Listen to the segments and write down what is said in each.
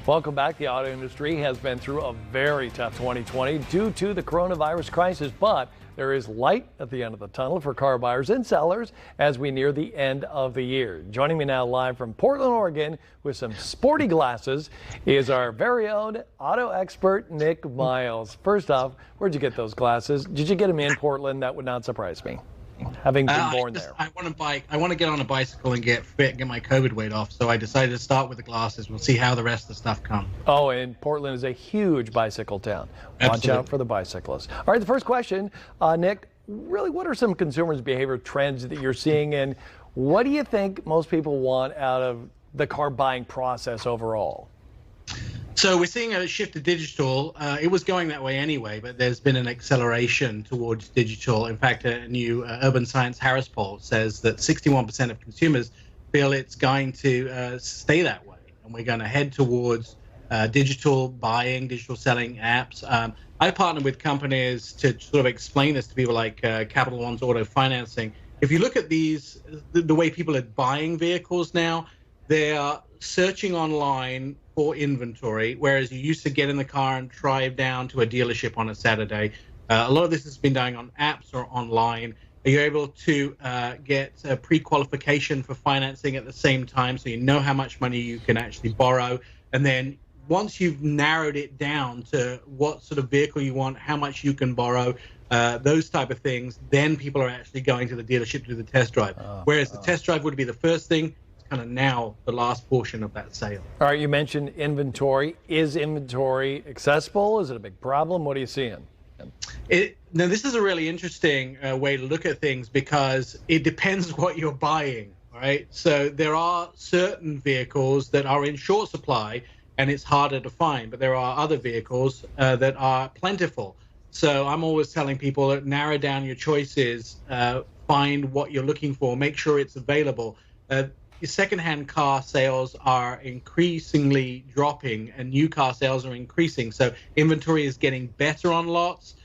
Welcome back. The auto industry has been through a very tough 2020 due to the coronavirus crisis, but there is light at the end of the tunnel for car buyers and sellers as we near the end of the year. Joining me now live from Portland, Oregon with some sporty glasses is our very own auto expert, Nik Miles. First off, where'd you get those glasses? Did you get them in Portland? That would not surprise me, having been born there. I want to get on a bicycle and get fit and get my COVID weight off. So I decided to start with the glasses. We'll see how the rest of the stuff comes. Oh, and Portland is a huge bicycle town. Watch out for the bicyclists. All right, the first question, Nik, really what are some consumers' behavior trends that you're seeing, and what do you think most people want out of the car buying process overall? So we're seeing a shift to digital. It was going that way anyway, but there's been an acceleration towards digital. In fact, a new Urban Science Harris poll says that 61% of consumers feel it's going to stay that way, and we're going to head towards digital buying, digital selling apps. I partner with companies to sort of explain this to people like Capital One's Auto Financing. If you look at these, the way people are buying vehicles now, they are searching online for inventory, whereas you used to get in the car and drive down to a dealership on a Saturday. A lot of this has been done on apps or online. You're able to get a pre-qualification for financing at the same time, so you know how much money you can actually borrow. And then once you've narrowed it down to what sort of vehicle you want, how much you can borrow, those type of things, then people are actually going to the dealership to do the test drive. Whereas the test drive would be the first thing, kind of now the last portion of that sale. All right, you mentioned inventory. Is inventory accessible? Is it a big problem? What are you seeing? Now, this is a really interesting way to look at things because it depends what you're buying, right? So there are certain vehicles that are in short supply and it's harder to find, but there are other vehicles that are plentiful. So I'm always telling people that narrow down your choices, find what you're looking for, make sure it's available. Secondhand car sales are increasingly dropping and new car sales are increasing. So inventory is getting better on lots.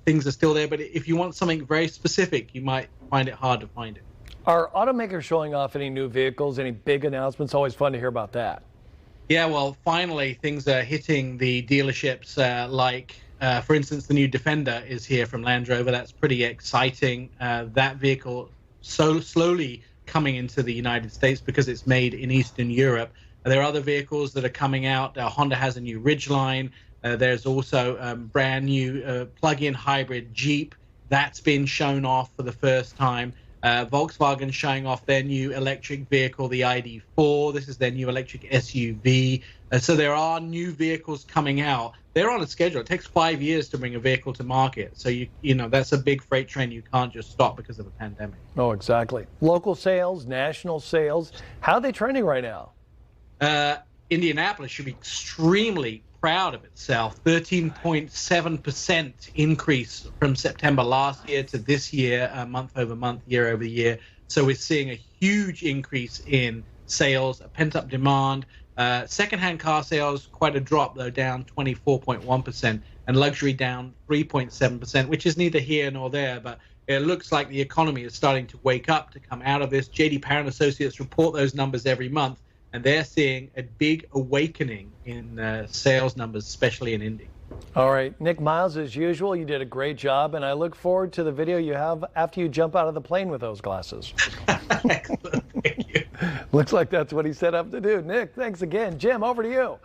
Things are still there, but if you want something very specific, you might find it hard to find it. Are automakers showing off any new vehicles, any big announcements? Always fun to hear about that. Yeah, well, finally, things are hitting the dealerships for instance, the new Defender is here from Land Rover. That's pretty exciting. That vehicle so slowly coming into the United States because it's made in Eastern Europe. There are other vehicles that are coming out. Honda has a new Ridgeline. There's also brand new plug-in hybrid Jeep that's been shown off for the first time. Volkswagen showing off their new electric vehicle, the ID.4. This is their new electric SUV. So there are new vehicles coming out. They're on a schedule. It takes 5 years to bring a vehicle to market. So, you know, that's a big freight train you can't just stop because of the pandemic. Oh, exactly. Local sales, national sales, how are they trending right now? Indianapolis should be extremely proud of itself. 13.7% increase from September last year to this year, month over month, year over year. So we're seeing a huge increase in sales, a pent-up demand. Secondhand car sales, quite a drop, though, down 24.1%, and luxury down 3.7%, which is neither here nor there, but it looks like the economy is starting to wake up to come out of this. J.D. Power & Associates report those numbers every month, and they're seeing a big awakening in sales numbers, especially in Indy. All right, Nik Miles, as usual, you did a great job, and I look forward to the video you have after you jump out of the plane with those glasses. Excellent. Thank you. Looks like that's what he set up to do. Nik, thanks again. Jim, over to you.